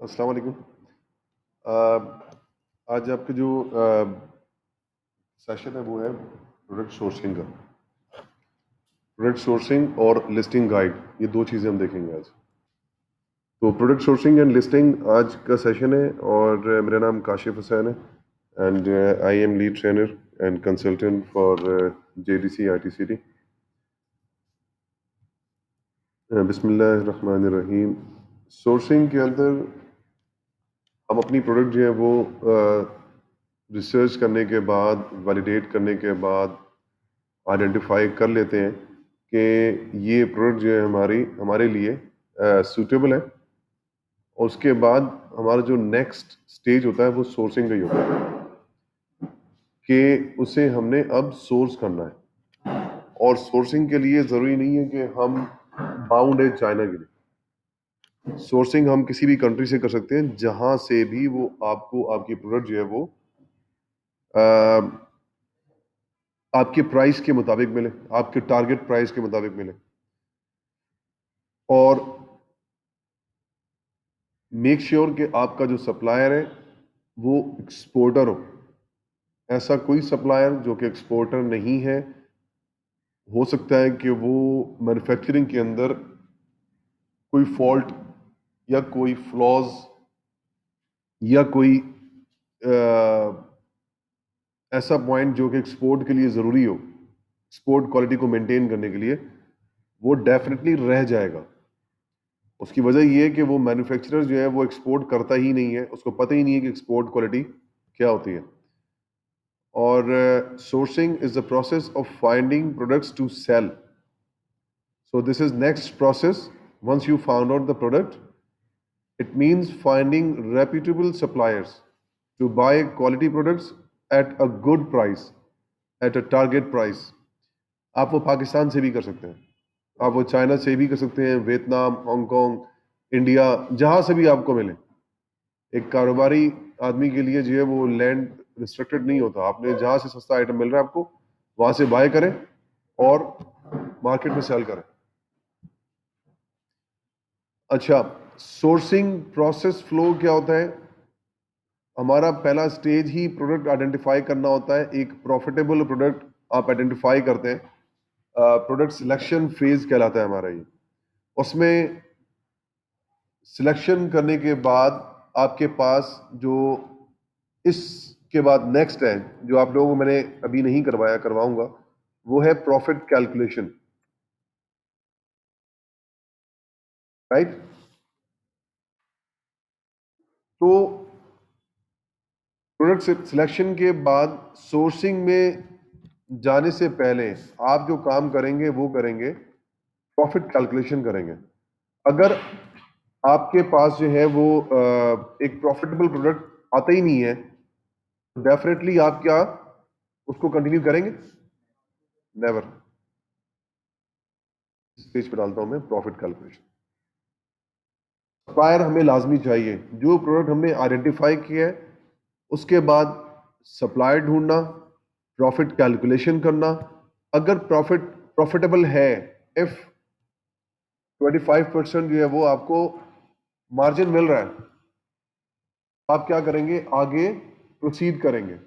अस्सलाम वालेकुम। आज आपका जो सेशन है वो है प्रोडक्ट सोर्सिंग का। प्रोडक्ट सोर्सिंग और लिस्टिंग गाइड, ये दो चीज़ें हम देखेंगे आज। तो प्रोडक्ट सोर्सिंग एंड लिस्टिंग आज का सेशन है और मेरा नाम काशिफ हुसैन है and I am lead trainer and consultant for JDC ITCT। बिस्मिल्लाहिर्रहमानिर्रहीम। सोर्सिंग के अंदर हम अपनी प्रोडक्ट जो है वो रिसर्च करने के बाद, वैलिडेट करने के बाद आइडेंटिफाई कर लेते हैं कि ये प्रोडक्ट जो है हमारे लिए सूटेबल है। और उसके बाद हमारा जो नेक्स्ट स्टेज होता है वो सोर्सिंग का ही होता है कि उसे हमने अब सोर्स करना है। और सोर्सिंग के लिए ज़रूरी नहीं है कि हम बाउंड है चाइना के लिए। सोर्सिंग हम किसी भी कंट्री से कर सकते हैं जहां से भी वो आपको आपकी प्रोडक्ट जो है वो आपके प्राइस के मुताबिक मिले, आपके टारगेट प्राइस के मुताबिक मिले। और मेक श्योर कि आपका जो सप्लायर है वो एक्सपोर्टर हो। ऐसा कोई सप्लायर जो कि एक्सपोर्टर नहीं है, हो सकता है कि वो मैन्युफैक्चरिंग के अंदर कोई फॉल्ट या कोई फ्लॉज या कोई ऐसा पॉइंट जो कि एक्सपोर्ट के लिए ज़रूरी हो, एक्सपोर्ट क्वालिटी को मेंटेन करने के लिए, वो डेफिनेटली रह जाएगा। उसकी वजह ये है कि वो मैन्युफैक्चरर जो है वो एक्सपोर्ट करता ही नहीं है, उसको पता ही नहीं है कि एक्सपोर्ट क्वालिटी क्या होती है। और sourcing is the process of finding products to sell. So this is next process. Once you found out the product, it means finding reputable suppliers to buy quality products at a good price, at a target price. आप वो पाकिस्तान से भी कर सकते हैं, आप वो China से भी कर सकते हैं, वियतनाम, हांगकांग, इंडिया, जहां से भी आपको मिले। एक कारोबारी आदमी के लिए जो है वो लैंड रिस्ट्रिक्टेड नहीं होता। आपने जहां से सस्ता आइटम मिल रहा है आपको, वहां से बाय करें और मार्केट में सेल करें। अच्छा, सोर्सिंग प्रोसेस फ्लो क्या होता है? हमारा पहला स्टेज ही प्रोडक्ट आइडेंटिफाई करना होता है। एक प्रॉफिटेबल प्रोडक्ट आप आइडेंटिफाई करते हैं, प्रोडक्ट सिलेक्शन फेज कहलाता है हमारा ये। उसमें सिलेक्शन करने के बाद आपके पास जो इसके बाद नेक्स्ट है, जो आप लोगों को मैंने अभी नहीं करवाया, करवाऊंगा, वो है प्रॉफिट कैलकुलेशन। राइट? तो प्रोडक्ट सिलेक्शन के बाद सोर्सिंग में जाने से पहले आप जो काम करेंगे वो करेंगे, प्रॉफिट कैलकुलेशन करेंगे। अगर आपके पास जो है वो एक प्रॉफिटेबल प्रोडक्ट आता ही नहीं है, डेफिनेटली आप क्या उसको कंटिन्यू करेंगे? नेवर। स्टेज पे डालता हूं मैं प्रॉफिट कैलकुलेशन। सप्लायर हमें लाजमी चाहिए। जो प्रोडक्ट हमने आइडेंटिफाई किया है उसके बाद सप्लायर ढूंढना, प्रॉफिट कैलकुलेशन करना। अगर प्रॉफिटेबल है, इफ 25% जो है वो आपको मार्जिन मिल रहा है, आप क्या करेंगे? आगे प्रोसीड करेंगे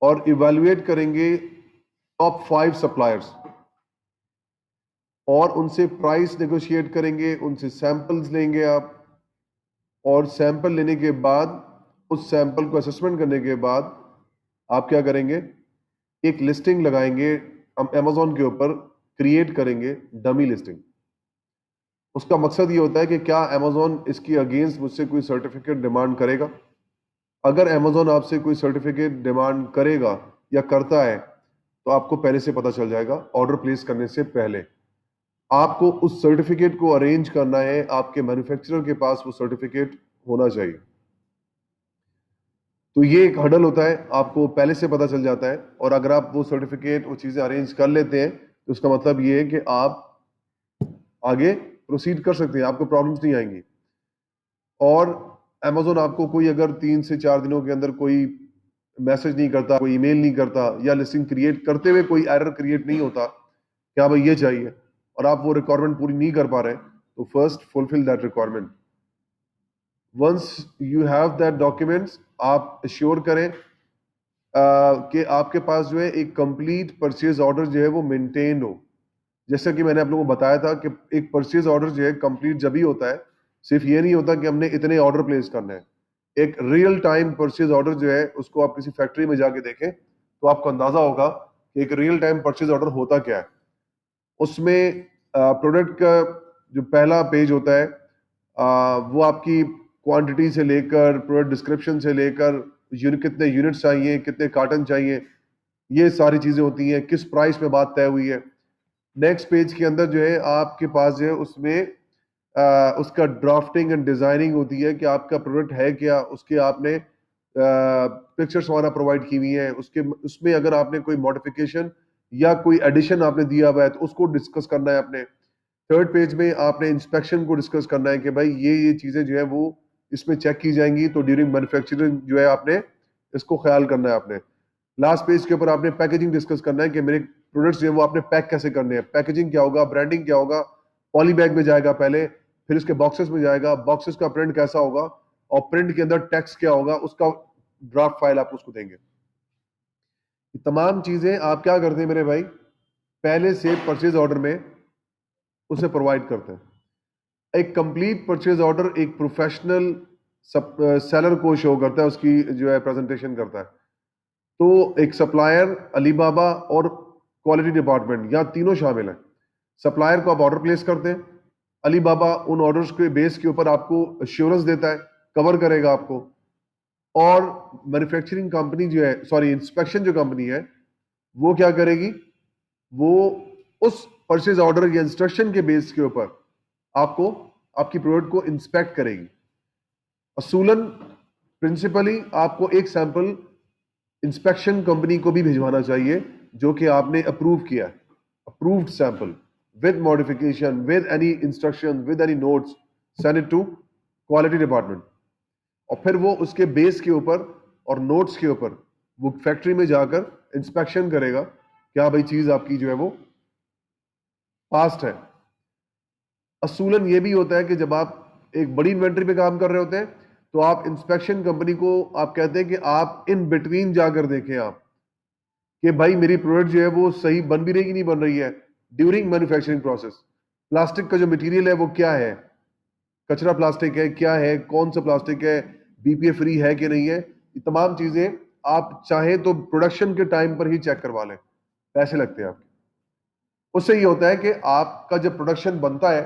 और इवेल्युएट करेंगे टॉप 5 सप्लायर्स और उनसे प्राइस नेगोशिएट करेंगे, उनसे सैंपल्स लेंगे आप। और सैंपल लेने के बाद, उस सैंपल को असेसमेंट करने के बाद आप क्या करेंगे? एक लिस्टिंग लगाएंगे, हम अमेजोन के ऊपर क्रिएट करेंगे डमी लिस्टिंग। उसका मकसद ये होता है कि क्या अमेजोन इसकी अगेंस्ट मुझसे कोई सर्टिफिकेट डिमांड करेगा। अगर अमेजोन आपसे कोई सर्टिफिकेट डिमांड करेगा या करता है तो आपको पहले से पता चल जाएगा। ऑर्डर प्लेस करने से पहले आपको उस सर्टिफिकेट को अरेंज करना है, आपके मैन्युफैक्चरर के पास वो सर्टिफिकेट होना चाहिए। तो ये एक हर्डल होता है, आपको पहले से पता चल जाता है। और अगर आप वो सर्टिफिकेट, वो चीजें अरेंज कर लेते हैं तो उसका मतलब ये है कि आप आगे प्रोसीड कर सकते हैं, आपको प्रॉब्लम्स नहीं आएंगी। और अमेजोन आपको कोई अगर 3 से 4 दिनों के अंदर कोई मैसेज नहीं करता, कोई ईमेल नहीं करता, या लिस्टिंग क्रिएट करते हुए कोई एरर क्रिएट नहीं होता क्या भाई ये चाहिए, और आप वो रिक्वायरमेंट पूरी नहीं कर पा रहे, तो first fulfil that requirement. Once you have that documents, आप श्योर करें कि आपके पास जो है एक कंप्लीट परचेज ऑर्डर जो है वो मेंटेन हो। जैसा कि मैंने आप लोगों को बताया था कि एक परचेज ऑर्डर जो है कंप्लीट जब ही होता है, सिर्फ ये नहीं होता कि हमने इतने ऑर्डर प्लेस करने हैं। एक रियल टाइम परचेज ऑर्डर जो है उसको आप किसी फैक्ट्री में जाके देखें तो आपको अंदाजा होगा कि एक रियल टाइम परचेज ऑर्डर होता क्या है। उसमें प्रोडक्ट का जो पहला पेज होता है वो आपकी क्वांटिटी से लेकर प्रोडक्ट डिस्क्रिप्शन से लेकर कितने यूनिट चाहिए, कितने कार्टन चाहिए, ये सारी चीजें होती हैं, किस प्राइस में बात तय हुई है। नेक्स्ट पेज के अंदर जो है आपके पास जो है उसमें उसका ड्राफ्टिंग एंड डिजाइनिंग होती है कि आपका प्रोडक्ट है क्या, उसके आपने पिक्चर्स वगैरह प्रोवाइड की हुई है, उसके उसमें अगर आपने कोई मॉडिफिकेशन या कोई एडिशन आपने दिया हुआ है तो उसको डिस्कस करना है आपने। थर्ड पेज में आपने इंस्पेक्शन को डिस्कस करना है कि भाई ये चीजें जो है वो इसमें चेक की जाएंगी, तो ड्यूरिंग मैन्युफैक्चरिंग जो है आपने इसको ख्याल करना है आपने। लास्ट पेज के ऊपर आपने पैकेजिंग डिस्कस करना है कि मेरे प्रोडक्ट्स जो है वो आपने पैक कैसे करने हैं, पैकेजिंग क्या होगा, ब्रांडिंग क्या होगा, पॉली बैग में जाएगा पहले, फिर इसके बॉक्सेस में जाएगा, बॉक्सेस का प्रिंट कैसा होगा और प्रिंट के अंदर टेक्स्ट क्या होगा, उसका ड्राफ्ट फाइल आप उसको देंगे। ये तमाम चीजें आप क्या करते हैं मेरे भाई, पहले से परचेज ऑर्डर में उसे प्रोवाइड करते हैं। एक कंप्लीट परचेज ऑर्डर एक प्रोफेशनल सेलर को शो करता है, उसकी जो है प्रेजेंटेशन करता है। तो एक सप्लायर, अलीबाबा और क्वालिटी डिपार्टमेंट, यहाँ तीनों शामिल हैं। सप्लायर को आप ऑर्डर प्लेस करते हैं, अलीबाबा उन ऑर्डर्स के बेस के ऊपर आपको अश्योरेंस देता है, कवर करेगा आपको, और मैन्युफैक्चरिंग कंपनी जो है, सॉरी इंस्पेक्शन जो कंपनी है वो क्या करेगी, वो उस परचेज ऑर्डर या इंस्ट्रक्शन के बेस के ऊपर आपको आपकी प्रोडक्ट को इंस्पेक्ट करेगी। असूलन प्रिंसिपली आपको एक सैंपल इंस्पेक्शन कंपनी को भी भिजवाना चाहिए जो कि आपने अप्रूव किया है, approved sample with modification, with any instruction, with any notes, send it to quality department. और फिर वो उसके बेस के ऊपर और नोट्स के ऊपर वो फैक्ट्री में जाकर इंस्पेक्शन करेगा क्या भाई चीज आपकी जो है वो पास्ट है। असूलन ये भी होता है कि जब आप एक बड़ी इन्वेंट्री पे काम कर रहे होते हैं तो आप इंस्पेक्शन कंपनी को आप कहते हैं कि आप इन बिटवीन जाकर देखें आप कि भाई मेरी प्रोडक्ट जो है वो सही बन भी रही कि नहीं बन रही है ड्यूरिंग मैन्युफैक्चरिंग प्रोसेस। प्लास्टिक का जो मटेरियल है वो क्या है, कचरा प्लास्टिक है क्या है, कौन सा प्लास्टिक है, बीपीए फ्री है कि नहीं है, ये तमाम चीजें आप चाहें तो प्रोडक्शन के टाइम पर ही चेक करवा लें, पैसे लगते हैं आपके। उससे ये होता है कि आपका जब प्रोडक्शन बनता है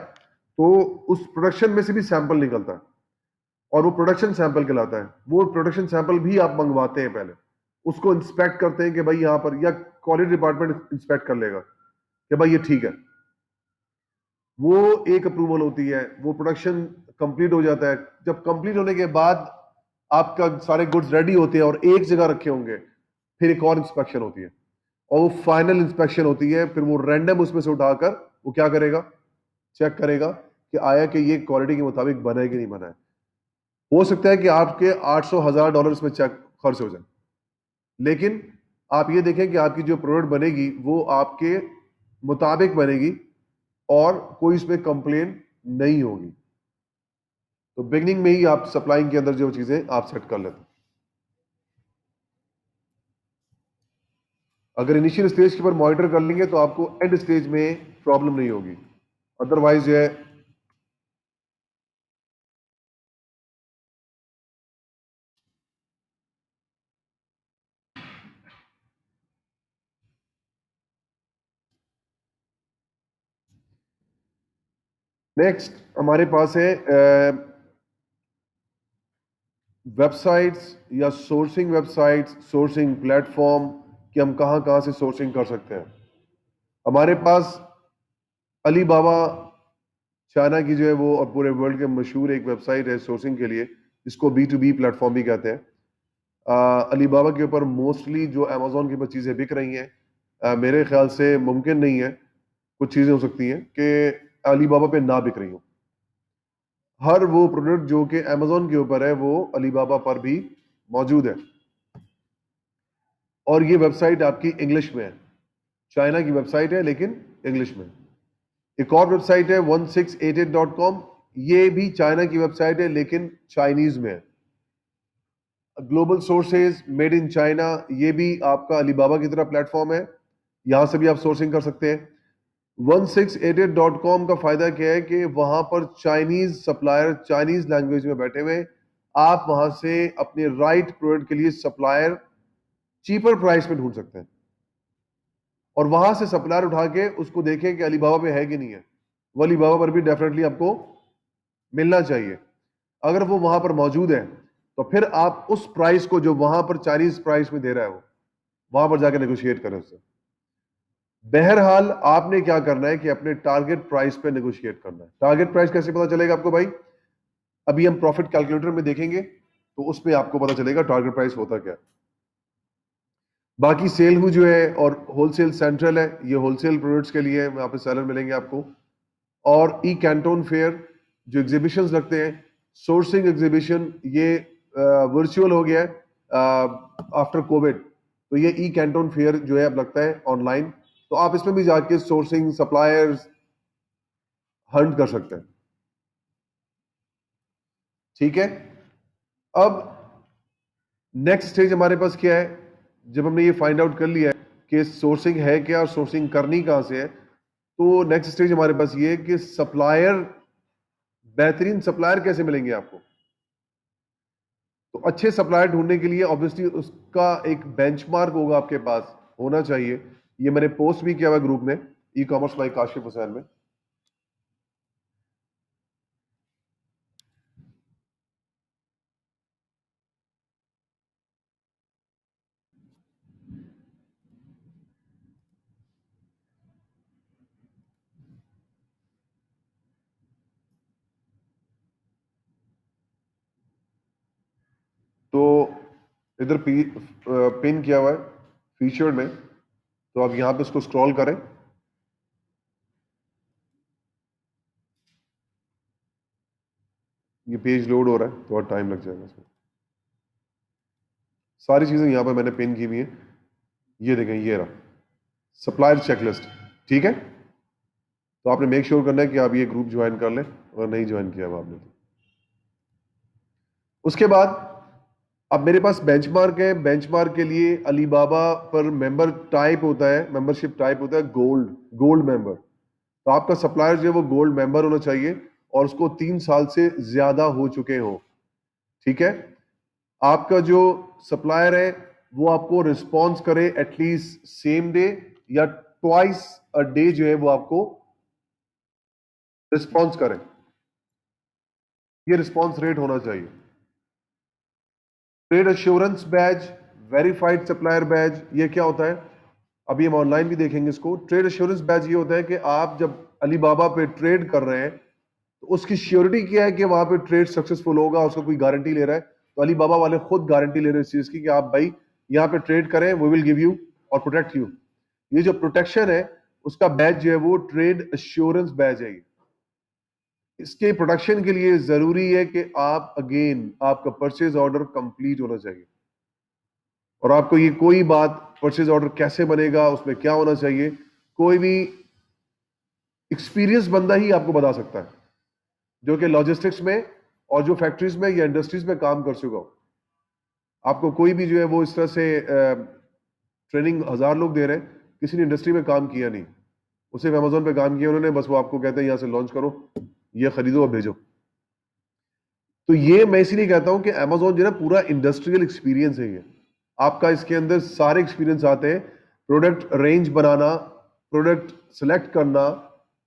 तो उस प्रोडक्शन में से भी सैंपल निकलता है और वो प्रोडक्शन सैंपल कहलाता है। वो प्रोडक्शन सैंपल भी आप मंगवाते हैं, पहले उसको इंस्पेक्ट करते हैं कि भाई यहां पर, या क्वालिटी डिपार्टमेंट इंस्पेक्ट कर लेगा कि भाई ये ठीक है, वो एक अप्रूवल होती है, वो प्रोडक्शन कंप्लीट हो जाता है। जब कंप्लीट होने के बाद आपका सारे गुड्स रेडी होते हैं और एक जगह रखे होंगे, फिर एक और इंस्पेक्शन होती है और वो फाइनल इंस्पेक्शन होती है। फिर वो रैंडम उसमें से उठाकर वो क्या करेगा, चेक करेगा कि आया कि ये क्वालिटी के मुताबिक बना है कि नहीं बना है। हो सकता है कि आपके 800,000 इसमें चेक खर्च हो जाए, लेकिन आप ये देखें कि आपकी जो प्रोडक्ट बनेगी वो आपके मुताबिक बनेगी और कोई इसमें कंप्लेन नहीं होगी। तो बिगनिंग में ही आप सप्लाइंग के अंदर जो चीजें आप सेट कर लेते हैं। अगर इनिशियल स्टेज के ऊपर मॉनिटर कर लेंगे तो आपको एंड स्टेज में प्रॉब्लम नहीं होगी। अदरवाइज जो है नेक्स्ट हमारे पास है वेबसाइट्स या सोर्सिंग वेबसाइट्स, सोर्सिंग प्लेटफॉर्म कि हम कहां कहां से सोर्सिंग कर सकते हैं। हमारे पास अलीबाबा चाइना की जो है वो और पूरे वर्ल्ड के मशहूर एक वेबसाइट है सोर्सिंग के लिए, जिसको B2B प्लेटफॉर्म भी कहते हैं। अलीबाबा के ऊपर मोस्टली जो अमेजोन के ऊपर चीज़ें बिक रही हैं, मेरे ख्याल से मुमकिन नहीं है, कुछ चीज़ें हो सकती हैं कि अलीबाबा पे ना बिक रही हो। हर वो प्रोडक्ट जो कि अमेजोन के ऊपर है वो अलीबाबा पर भी मौजूद है। और ये वेबसाइट आपकी इंग्लिश में है, चाइना की वेबसाइट है लेकिन इंग्लिश में। एक और वेबसाइट है 1688.com, ये भी चाइना की वेबसाइट है लेकिन चाइनीज में है। Global sources made in China, ये भी आपका अलीबाबा की तरह प्लेटफॉर्म है, यहां से भी आप सोर्सिंग कर सकते हैं। 1688.com का फायदा क्या है कि वहां पर चाइनीज सप्लायर चाइनीज लैंग्वेज में बैठे हुए, आप वहां से अपने राइट प्रोडक्ट के लिए सप्लायर चीपर प्राइस में ढूंढ सकते हैं और वहां से सप्लायर उठा के उसको देखें कि अलीबाबा पे है कि नहीं है। वो अलीबाबा पर भी डेफिनेटली आपको मिलना चाहिए। अगर वो वहां पर मौजूद है तो फिर आप उस प्राइस को जो वहां पर चाइनीज प्राइस में दे रहा है वो वहां पर जाकर नेगोशिएट करें उससे। बहरहाल आपने क्या करना है कि अपने टारगेट प्राइस पे नेगोशिएट करना है। टारगेट प्राइस कैसे पता चलेगा आपको भाई? अभी हम प्रॉफिट कैलकुलेटर में देखेंगे तो उसमें आपको पता चलेगा टारगेट प्राइस होता क्या है। बाकी सेल हु जो है और होलसेल सेंट्रल है, ये होलसेल प्रोडक्ट्स के लिए वहां पे सेलर मिलेंगे आपको। और ई कैंटोन फेयर जो एग्जीबिशंस लगते हैं, सोर्सिंग एग्जीबिशन, ये वर्चुअल हो गया है आफ्टर कोविड, तो ये ई कैंटोन फेयर जो है अब लगता है ऑनलाइन, तो आप इसमें भी जाके सोर्सिंग सप्लायर्स हंट कर सकते हैं। ठीक है, अब नेक्स्ट स्टेज हमारे पास क्या है? जब हमने ये फाइंड आउट कर लिया है कि सोर्सिंग है क्या और सोर्सिंग करनी कहां से है, तो नेक्स्ट स्टेज हमारे पास ये है कि सप्लायर, बेहतरीन सप्लायर कैसे मिलेंगे आपको। तो अच्छे सप्लायर ढूंढने के लिए ऑब्वियसली उसका एक बेंचमार्क होगा आपके पास, होना चाहिए। ये मैंने पोस्ट भी किया हुआ ग्रुप में, e commerce by Kashif Hussain में। तो इधर पिन किया हुआ है फीचर्ड में, तो आप यहां पे उसको स्क्रॉल करें। ये पेज लोड हो रहा है, थोड़ा टाइम लग जाएगा इसमें। सारी चीजें यहां पर मैंने पिन की हुई है, ये देखें, ये रहा सप्लायर चेकलिस्ट। ठीक है, तो आपने मेक श्योर करना है कि आप ये ग्रुप ज्वाइन कर लें, अगर नहीं ज्वाइन किया हुआ आपने तो। उसके बाद अब मेरे पास बेंचमार्क है। बेंचमार्क के लिए अलीबाबा पर मेंबर टाइप होता है, मेंबरशिप टाइप होता है गोल्ड, गोल्ड मेंबर। तो आपका सप्लायर जो है वो गोल्ड मेंबर होना चाहिए और उसको 3 साल से ज्यादा हो चुके हो। ठीक है, आपका जो सप्लायर है वो आपको रिस्पॉन्स करे एटलीस्ट सेम डे या ट्वाइस अ डे, जो है वो आपको रिस्पॉन्स करे। ये रिस्पॉन्स रेट होना चाहिए। Trade assurance badge, verified supplier badge, ये क्या होता है अभी हम ऑनलाइन भी देखेंगे इसको। ट्रेड अश्योरेंस बैज ये होता है कि आप जब अलीबाबा पे ट्रेड कर रहे हैं तो उसकी श्योरिटी क्या है कि वहां पे ट्रेड सक्सेसफुल होगा, उसका कोई गारंटी ले रहा है। तो अलीबाबा वाले खुद गारंटी ले रहे हैं इस चीज की कि आप भाई यहाँ पे ट्रेड करें, वो विल गिव यू और प्रोटेक्ट यू। ये जो प्रोटेक्शन है उसका बैज जो है वो ट्रेड अश्योरेंस बैज है। इसके प्रोटेक्शन के लिए जरूरी है कि आप अगेन आपका परचेज ऑर्डर कंप्लीट होना चाहिए और आपको ये कोई बात परचेज ऑर्डर कैसे बनेगा, उसमें क्या होना चाहिए, कोई भी एक्सपीरियंस बंदा ही आपको बता सकता है जो कि लॉजिस्टिक्स में और जो फैक्ट्रीज में या इंडस्ट्रीज में काम कर चुका हो। आपको कोई भी जो है वो इस तरह से ट्रेनिंग 1000 लोग दे रहे हैं, किसी ने इंडस्ट्री में काम किया नहीं, वो सिर्फ अमेजोन पे काम किया उन्होंने, बस वो आपको कहते हैं यहां से लॉन्च करो, ये खरीदो और भेजो। तो ये मैं इसीलिए कहता हूं कि अमेजोन जो है पूरा इंडस्ट्रियल एक्सपीरियंस है। ये आपका इसके अंदर सारे एक्सपीरियंस आते हैं, प्रोडक्ट रेंज बनाना, प्रोडक्ट सेलेक्ट करना,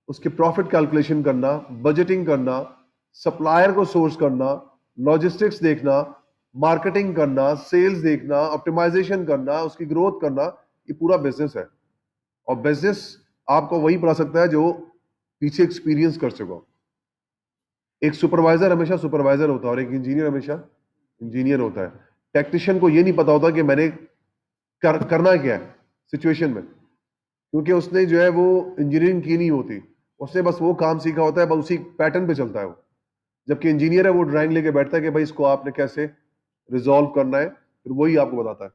उसके प्रॉफिट कैलकुलेशन करना, बजटिंग करना, सप्लायर को सोर्स करना, लॉजिस्टिक्स देखना, मार्केटिंग करना, सेल्स देखना, ऑप्टिमाइजेशन करना, उसकी ग्रोथ करना, ये पूरा बिजनेस है। और बिजनेस आपको वही पढ़ा सकता है जो पीछे एक्सपीरियंस कर चुका हो। एक सुपरवाइजर हमेशा सुपरवाइजर होता है और एक इंजीनियर हमेशा इंजीनियर होता है। टेक्नीशियन को यह नहीं पता होता कि मैंने करना क्या है सिचुएशन में, क्योंकि उसने जो है वो इंजीनियरिंग की नहीं होती, उसने बस वो काम सीखा होता है, बस उसी पैटर्न पे चलता है वो। जबकि इंजीनियर है वो ड्राइंग लेके बैठता है कि भाई इसको आपने कैसे रिजॉल्व करना है, फिर वही आपको बताता है।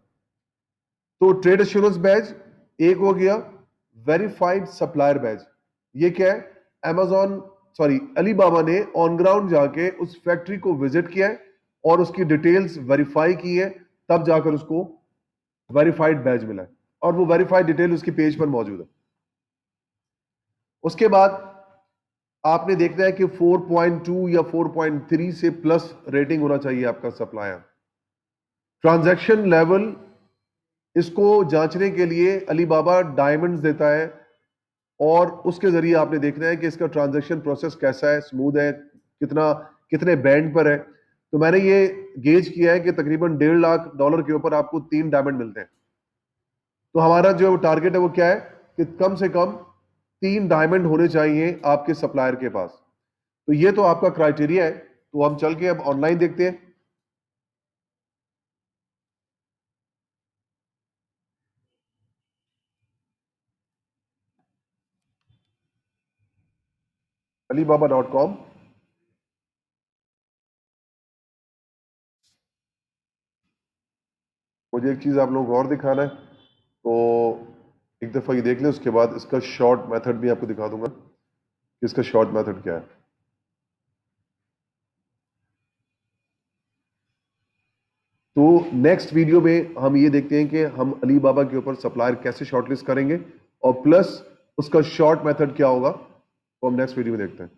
तो ट्रेड एश्योरेंस बैज एक हो गया। वेरीफाइड सप्लायर बैज, ये क्या है? Amazon सॉरी अलीबाबा ने ऑन ग्राउंड जाके उस फैक्ट्री को विजिट किया है और उसकी डिटेल्स वेरीफाई की है, तब जाकर उसको वेरीफाइड बैज मिला है और वो वेरीफाइड डिटेल उसकी पेज पर मौजूद है। उसके बाद आपने देखना है कि 4.2 या 4.3 से प्लस रेटिंग होना चाहिए आपका सप्लायर। ट्रांजैक्शन लेवल इसको जांचने के लिए अलीबाबा डायमंड्स देता है और उसके जरिए आपने देखना है कि इसका ट्रांजैक्शन प्रोसेस कैसा है, स्मूथ है, कितने बैंड पर है। तो मैंने ये गेज किया है कि तकरीबन $1.5 लाख के ऊपर आपको 3 डायमंड मिलते हैं। तो हमारा जो टारगेट है वो क्या है कि कम से कम 3 डायमंड होने चाहिए आपके सप्लायर के पास। तो ये तो आपका क्राइटेरिया है। तो हम चल के अब ऑनलाइन देखते हैं। alibaba.com। मुझे एक चीज आप लोगों को और दिखाना है, तो एक दफा ये देख लें, उसके बाद इसका शॉर्ट मेथड भी आपको दिखा दूंगा कि इसका शॉर्ट मेथड क्या है। तो नेक्स्ट वीडियो में हम ये देखते हैं कि हम अलीबाबा के ऊपर सप्लायर कैसे शॉर्टलिस्ट करेंगे और प्लस उसका शॉर्ट मेथड क्या होगा, तो हम नेक्स्ट वीडियो में देखते हैं।